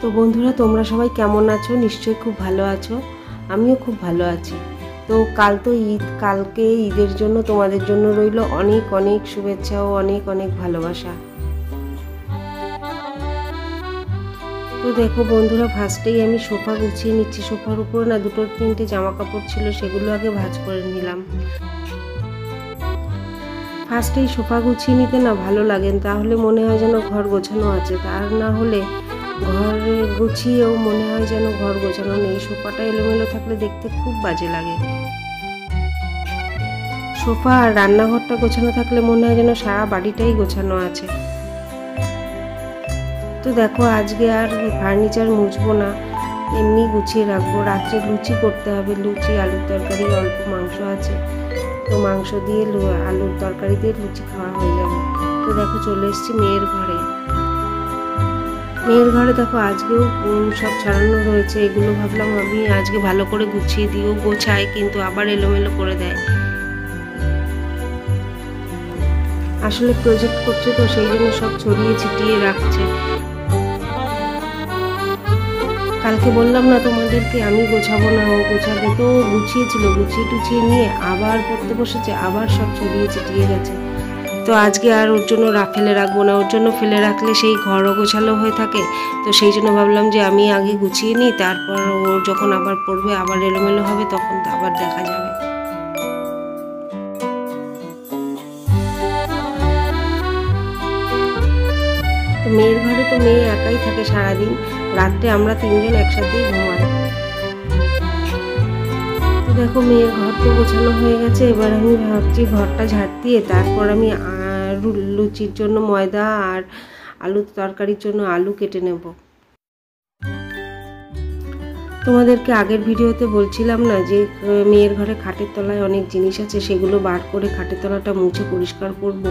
তো বন্ধুরা, তোমরা সবাই কেমন আছো? নিশ্চয়ই খুব ভালো আছো। আমিও খুব ভালো আছি। তো কাল তো ঈদ, কালকে ঈদের জন্য তোমাদের জন্য রইল অনেক অনেক শুভেচ্ছা ও অনেক অনেক ভালোবাসা। তো দেখো বন্ধুরা, ফার্স্টেই আমি সোফা গুছিয়ে নিচ্ছি। সোফার উপরে না দুটো তিনটে জামা কাপড় ছিল, সেগুলো আগে ভাঁজ করে নিলাম। ফার্স্টেই সোফা গুছিয়ে নিতে না ভালো লাগে, তাহলে মনে হয় যেন ঘর গোছানো আছে, তার না হলে ঘর গুছিয়েও মনে হয় যেন ঘর গোছানো নেই। সোফাটা এলোমেলো থাকলে দেখতে খুব বাজে লাগে। সোফা আর রান্নাঘরটা গোছানো থাকলে মনে হয় যেন সারা বাড়িটাই গোছানো আছে। তো দেখো, আজকে আর ফার্নিচার মুছবো না, এমনি গুছিয়ে রাখবো। রাত্রে লুচি করতে হবে, লুচি আলুর তরকারি, অল্প মাংস আছে, তো মাংস দিয়ে আলুর তরকারি দিয়ে লুচি খাওয়া হয়ে যাবে। তো দেখো, চলে এসেছি মেয়ের ঘরে। মেয়ের ঘরে দেখো আজকেও সব ছড়ানো রয়েছে। এগুলো ভাবলাম আমি আজকে ভালো করে গুছিয়ে দিও, গোছায় কিন্তু আবার এলোমেলো করে দেয়। আসলে প্রজেক্ট করছে তো সেই জন্য সব ছড়িয়ে ছিটিয়ে রাখছে। কালকে বললাম না তোমাদেরকে আমি গোছাবো না, ও গোছাবে, তো গুছিয়েছিল, গুছিয়ে টুছিয়ে নিয়ে আবার পড়তে বসেছে, আবার সব ছড়িয়ে ছিটিয়ে গেছে। তো আজকে আর ওর জন্য ফেলে রাখবো না, ওর জন্য ফেলে রাখলে সেই ঘরও গোছালো হয়ে থাকে। তো সেই জন্য ভাবলাম যে আমি আগে গুছিয়ে নিই, তারপর ও যখন আবার পড়বে আবার এলোমেলো হবে, তখন তো আবার দেখা যাবে। তো মেয়ের ঘরে তো মেয়ে একাই থাকে সারাদিন, রাত্রে আমরা তিনজন একসাথেই ঘুমাই। তো দেখো, মেয়ের ঘর তো গোছানো হয়ে গেছে। এবার আমি ভাবছি ঘরটা ঝাড় দিয়ে তারপর আমি লুচির জন্য ময়দা আর আলুর তরকারির জন্য আলু কেটে নেব। তোমাদেরকে আগের ভিডিওতে বলছিলাম না যে মেয়ের ঘরে খাটের তলায় অনেক জিনিস আছে, সেগুলো বার করে খাটের তলাটা মুছে পরিষ্কার করব।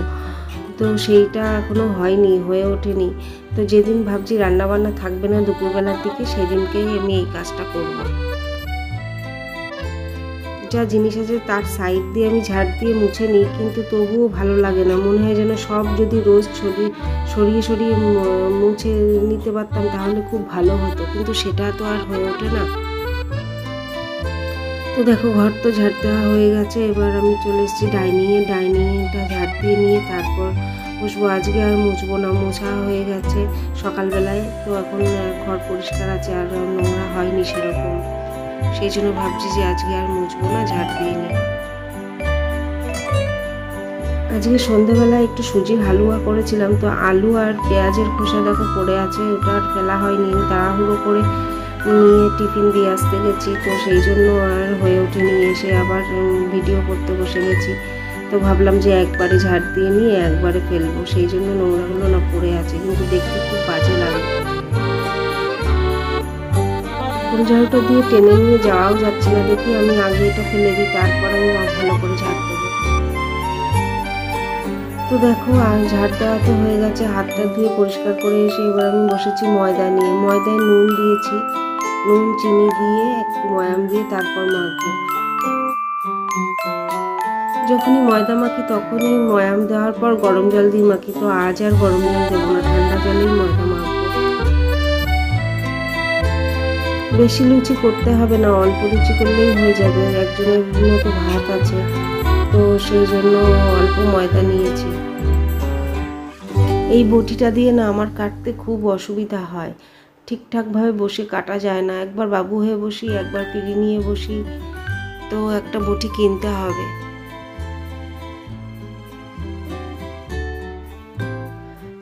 তো সেইটা এখনো হয়নি, হয়ে ওঠেনি। তো যেদিন ভাবছি রান্নাবান্না থাকবে না দুপুরবেলার দিকে, সেদিনকেই আমি এই কাজটা করব। যা জিনিস আছে তার সাইড দিয়ে আমি ঝাড় দিয়ে মুছে নিই, কিন্তু তবুও ভালো লাগে না। মনে হয় যেন সব যদি রোজ সরিয়ে সরিয়ে মুছে নিতে পারতাম তাহলে খুব ভালো হতো, কিন্তু সেটা তো আর হয়ে ওঠে না। তো দেখো, ঘর তো ঝাড় দেওয়া হয়ে গেছে। এবার আমি চলে এসেছি ডাইনিংটা ঝাড় দিয়ে নিয়ে তারপর বসবো। আজকে আর মুছবো না, মোছা হয়ে গেছে সকালবেলায়। তো এখন ঘর পরিষ্কার আছে, আর নোংরা হয়নি সেরকম। সেই জন্য ভাবছি যে আজকে আর মুছবো না, ঝাড় দিয়ে নিই। আজকে সন্ধ্যাবেলায় একটু সুজির হালুয়া করেছিলাম, তো আলু আর পেঁয়াজের খোসা দেখো পড়ে আছে, ওটা আর ফেলা হয়নি। তাড়াহুড়ো করে নিয়ে টিফিন দিয়ে আসতে গেছি, তো সেই জন্য আর হয়ে ওঠেনি। এসে আবার ভিডিও করতে বসে গেছি। তো ভাবলাম যে একবারে ঝাড় দিয়ে নিয়ে একবারে ফেলবো, সেই জন্য নোংরাগুলো না পড়ে আছে, কিন্তু দেখতে খুব বাজে লাগে। ঝাড়ুটা দিয়ে টেনে নিয়ে যাওয়াও যাচ্ছে না, দেখি আমি আগে এটা ফেলে দিই, তারপর আমি ভালো করে ঝাড় দেবো। তো দেখো, আর ঝাড় দেওয়া তো হয়ে গেছে, হাতটা ধুয়ে পরিষ্কার করে এসে এবার আমি বসেছি ময়দা নিয়ে। ময়দায় নুন দিয়েছি, নুন চিনি দিয়ে একটু ময়াম দিয়ে তারপর মাখবো। যখনই ময়দা মাখি তখনই ময়াম দেওয়ার পর গরম জল দিয়ে মাখি, তো আজ আর গরম জল দেবো না, ঠান্ডা জলেই ময়দা মাখবো। বেশি লুচি করতে হবে না, অল্প লুচি করলেই হয়ে যাবে, একজনের মতো ভাত আছে, তো সেই জন্য অল্প ময়দা নিয়েছি। এই বটিটা দিয়ে না আমার কাটতে খুব অসুবিধা হয়, ঠিকঠাকভাবে বসে কাটা যায় না। একবার বাবু হয়ে বসি, একবার পিড়ি নিয়ে বসি, তো একটা বটি কিনতে হবে।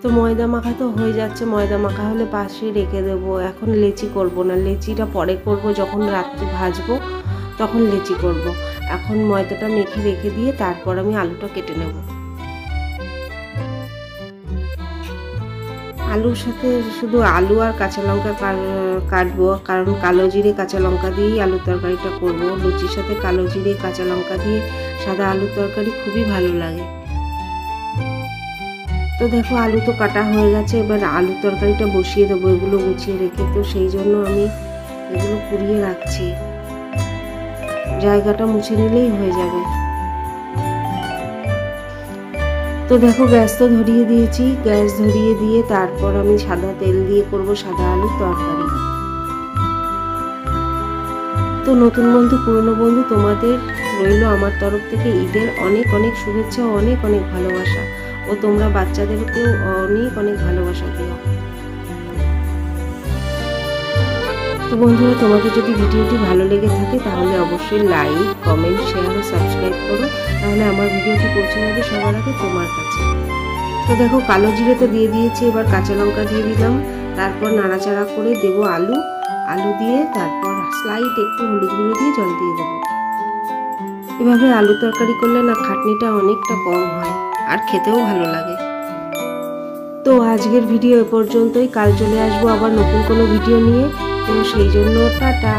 তো ময়দা মাখা তো হয়ে যাচ্ছে, ময়দা মাখা হলে পাশে রেখে দেবো। এখন লেচি করব না, লেচিটা পরে করব, যখন রাত্রে ভাজবো তখন লেচি করব। এখন ময়দাটা মেখে রেখে দিয়ে তারপর আমি আলুটা কেটে নেব। আলুর সাথে শুধু আলু আর কাঁচা লঙ্কা কাটবো, কারণ কালো জিরে কাঁচা লঙ্কা দিয়েই আলুর তরকারিটা করব। লুচির সাথে কালো জিরে কাঁচা লঙ্কা দিয়ে সাদা আলুর তরকারি খুবই ভালো লাগে। তো দেখো, আলু তো কাটা হয়ে গেছে, এবার আলুর তরকারিটা বসিয়ে দেবো এগুলো গুছিয়ে রেখে। তো সেই জন্য আমি এগুলো পুড়িয়ে রাখছি, জায়গাটা মুছে নিলেই হয়ে যাবে। তো দেখো গ্যাস তো ধরিয়ে দিয়েছি, গ্যাস ধরিয়ে দিয়ে তারপর আমি সাদা তেল দিয়ে করব সাদা আলুর তরকারি। তো নতুন বন্ধু পুরনো বন্ধু তোমাদের রইল আমার তরফ থেকে ঈদের অনেক অনেক শুভেচ্ছা, অনেক অনেক ভালোবাসা, ও তোমরা বাচ্চাদেরকেও অনেক অনেক ভালোবাসা দিও। তো বন্ধুরা, তোমাদের যদি ভিডিওটি ভালো লেগে থাকে তাহলে অবশ্যই লাইক, কমেন্ট, শেয়ার ও সাবস্ক্রাইব করো, তাহলে আমার ভিডিওটি পৌঁছে যাবে সবার আগে তোমার কাছে। তো দেখো কালো জিরে তো দিয়ে দিয়েছি, এবার কাঁচা লঙ্কা দিয়ে দিলাম, তারপর নাড়াচাড়া করে দেবো আলু দিয়ে, তারপর স্লাইড একটু হলুদ গুঁড়ো দিয়ে জল দিয়ে দেবো। এভাবে আলু তরকারি করলে না খাটনিটা অনেকটা কম হয় আর খেতেও ভালো লাগে। তো আজকের ভিডিও এ পর্যন্তই, কাল চলে আসবো আবার নতুন কোনো ভিডিও নিয়ে। তো সেই জন্য টাটা।